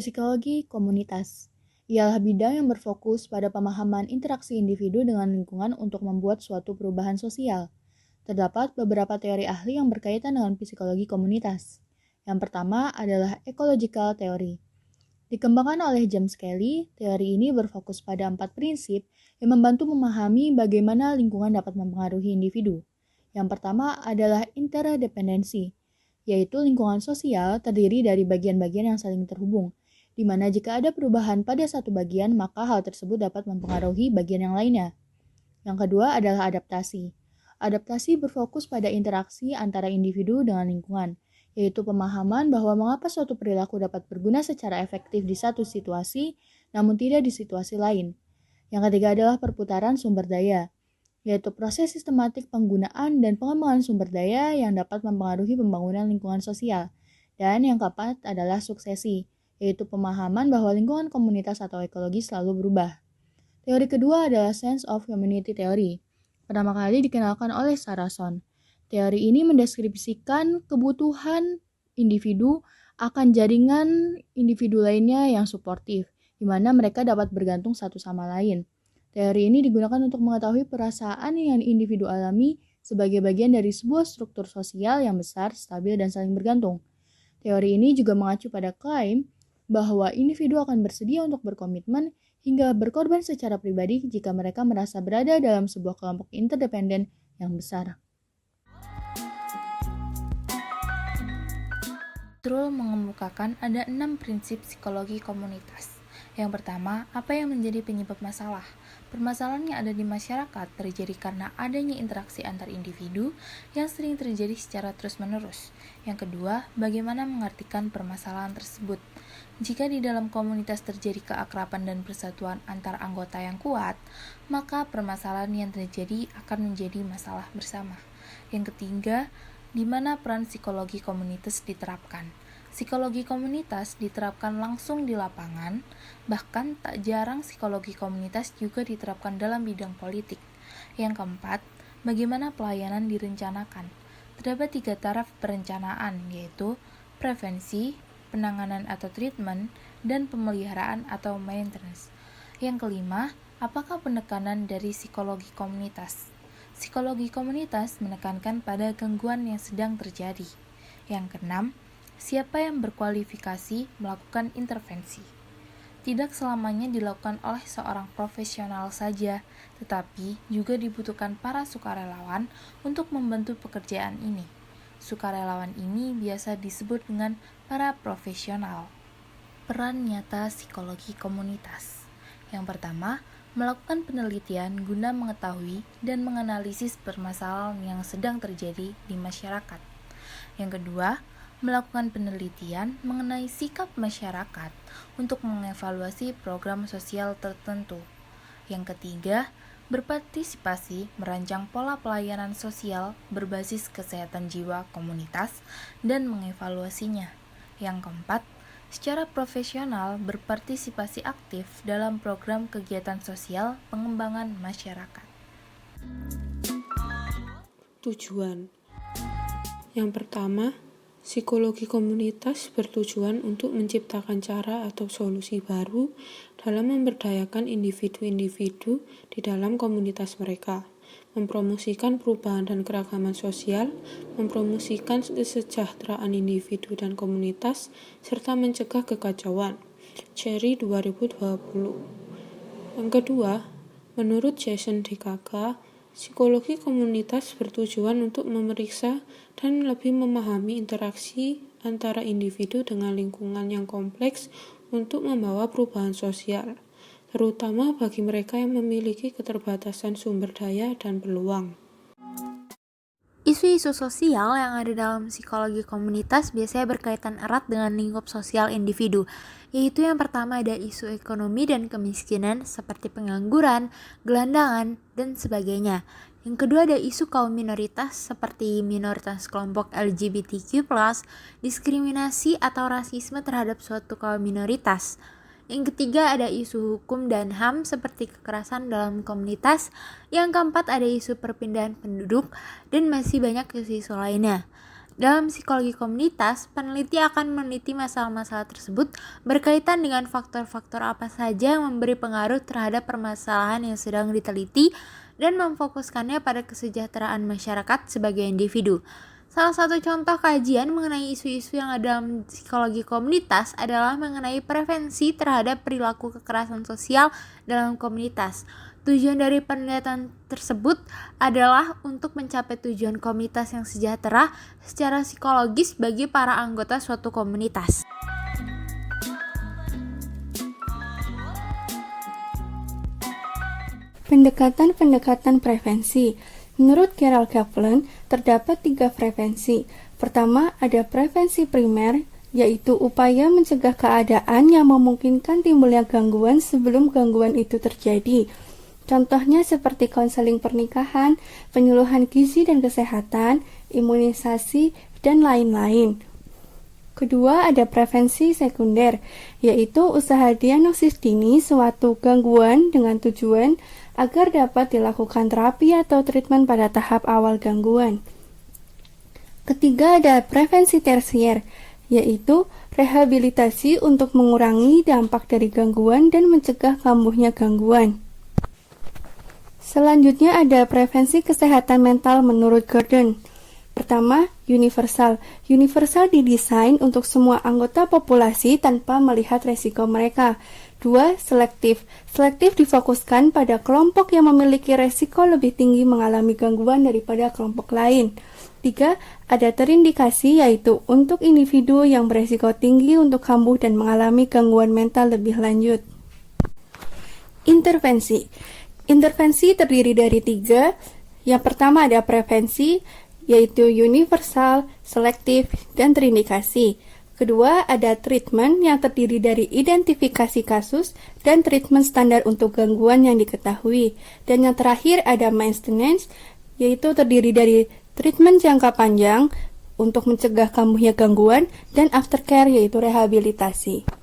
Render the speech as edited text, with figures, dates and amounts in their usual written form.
Psikologi komunitas ialah bidang yang berfokus pada pemahaman interaksi individu dengan lingkungan untuk membuat suatu perubahan sosial. Terdapat beberapa teori ahli yang berkaitan dengan psikologi komunitas. Yang pertama adalah ecological theory. Dikembangkan oleh James Kelly, teori ini berfokus pada 4 prinsip yang membantu memahami bagaimana lingkungan dapat mempengaruhi individu. Yang pertama adalah interdependensi, yaitu lingkungan sosial terdiri dari bagian-bagian yang saling terhubung, di mana jika ada perubahan pada satu bagian, maka hal tersebut dapat mempengaruhi bagian yang lainnya. Yang kedua adalah adaptasi. Adaptasi berfokus pada interaksi antara individu dengan lingkungan, yaitu pemahaman bahwa mengapa suatu perilaku dapat berguna secara efektif di satu situasi, namun tidak di situasi lain. Yang ketiga adalah perputaran sumber daya, yaitu proses sistematik penggunaan dan pengembangan sumber daya yang dapat mempengaruhi pembangunan lingkungan sosial. Dan yang keempat adalah suksesi, yaitu pemahaman bahwa lingkungan komunitas atau ekologi selalu berubah. Teori kedua adalah sense of community theory. Pertama kali dikenalkan oleh Saracen. Teori ini mendeskripsikan kebutuhan individu akan jaringan individu lainnya yang suportif, di mana mereka dapat bergantung satu sama lain. Teori ini digunakan untuk mengetahui perasaan yang individu alami sebagai bagian dari sebuah struktur sosial yang besar, stabil, dan saling bergantung. Teori ini juga mengacu pada klaim bahwa individu akan bersedia untuk berkomitmen hingga berkorban secara pribadi jika mereka merasa berada dalam sebuah kelompok interdependen yang besar. Trul mengemukakan ada 6 prinsip psikologi komunitas. Yang pertama, apa yang menjadi penyebab masalah? Permasalahan yang ada di masyarakat terjadi karena adanya interaksi antar individu yang sering terjadi secara terus-menerus. Yang kedua, bagaimana mengartikan permasalahan tersebut? Jika di dalam komunitas terjadi keakraban dan persatuan antar anggota yang kuat, maka permasalahan yang terjadi akan menjadi masalah bersama. Yang ketiga, di mana peran psikologi komunitas diterapkan. Psikologi komunitas diterapkan langsung di lapangan, bahkan tak jarang psikologi komunitas juga diterapkan dalam bidang politik. Yang keempat, bagaimana pelayanan direncanakan. Terdapat 3 taraf perencanaan, yaitu prevensi, penanganan atau treatment, dan pemeliharaan atau maintenance. Yang kelima, apakah penekanan dari psikologi komunitas? Psikologi komunitas menekankan pada gangguan yang sedang terjadi. Yang keenam, siapa yang berkualifikasi melakukan intervensi? Tidak selamanya dilakukan oleh seorang profesional saja, tetapi juga dibutuhkan para sukarelawan untuk membantu pekerjaan ini. Sukarelawan ini biasa disebut dengan para profesional. Peran nyata psikologi komunitas. Yang pertama, melakukan penelitian guna mengetahui dan menganalisis permasalahan yang sedang terjadi di masyarakat. Yang kedua, melakukan penelitian mengenai sikap masyarakat untuk mengevaluasi program sosial tertentu. Yang ketiga, berpartisipasi merancang pola pelayanan sosial berbasis kesehatan jiwa komunitas dan mengevaluasinya. Yang keempat, secara profesional berpartisipasi aktif dalam program kegiatan sosial pengembangan masyarakat. Tujuan. Yang pertama, psikologi komunitas bertujuan untuk menciptakan cara atau solusi baru dalam memberdayakan individu-individu di dalam komunitas mereka, mempromosikan perubahan dan keragaman sosial, mempromosikan kesejahteraan individu dan komunitas, serta mencegah kekacauan. Cherry 2020. Yang kedua, menurut Jason DeCaga, psikologi komunitas bertujuan untuk memeriksa dan lebih memahami interaksi antara individu dengan lingkungan yang kompleks untuk membawa perubahan sosial, terutama bagi mereka yang memiliki keterbatasan sumber daya dan peluang. Isu-isu sosial yang ada dalam psikologi komunitas biasanya berkaitan erat dengan lingkup sosial individu, yaitu yang pertama ada isu ekonomi dan kemiskinan seperti pengangguran, gelandangan, dan sebagainya. Yang kedua ada isu kaum minoritas seperti minoritas kelompok LGBTQ+, diskriminasi atau rasisme terhadap suatu kaum minoritas. Yang ketiga ada isu hukum dan HAM seperti kekerasan dalam komunitas. Yang keempat ada isu perpindahan penduduk dan masih banyak isu-isu lainnya. Dalam psikologi komunitas, peneliti akan meneliti masalah-masalah tersebut berkaitan dengan faktor-faktor apa saja yang memberi pengaruh terhadap permasalahan yang sedang diteliti dan memfokuskannya pada kesejahteraan masyarakat sebagai individu. Salah satu contoh kajian mengenai isu-isu yang ada dalam psikologi komunitas adalah mengenai prevensi terhadap perilaku kekerasan sosial dalam komunitas. Tujuan dari penelitian tersebut adalah untuk mencapai tujuan komunitas yang sejahtera secara psikologis bagi para anggota suatu komunitas. Pendekatan-pendekatan prevensi. Menurut Carol Kaplan, terdapat 3 prevensi. Pertama, ada prevensi primer, yaitu upaya mencegah keadaan yang memungkinkan timbulnya gangguan sebelum gangguan itu terjadi. Contohnya seperti konseling pernikahan, penyuluhan gizi dan kesehatan, imunisasi, dan lain-lain. Kedua, ada prevensi sekunder, yaitu usaha diagnosis dini suatu gangguan dengan tujuan agar dapat dilakukan terapi atau treatment pada tahap awal gangguan. Ketiga, ada prevensi tersier, yaitu rehabilitasi untuk mengurangi dampak dari gangguan dan mencegah kambuhnya gangguan. Selanjutnya ada prevensi kesehatan mental menurut Gordon. Pertama, universal. Universal didesain untuk semua anggota populasi tanpa melihat resiko mereka. 2. Selektif. Selektif difokuskan pada kelompok yang memiliki resiko lebih tinggi mengalami gangguan daripada kelompok lain. 3. Ada terindikasi, yaitu untuk individu yang beresiko tinggi untuk kambuh dan mengalami gangguan mental lebih lanjut. Intervensi. Intervensi terdiri dari 3. Yang pertama ada prevensi, yaitu universal, selektif, dan terindikasi. Kedua, ada treatment yang terdiri dari identifikasi kasus dan treatment standar untuk gangguan yang diketahui. Dan yang terakhir ada maintenance, yaitu terdiri dari treatment jangka panjang untuk mencegah kambuhnya gangguan dan aftercare, yaitu rehabilitasi.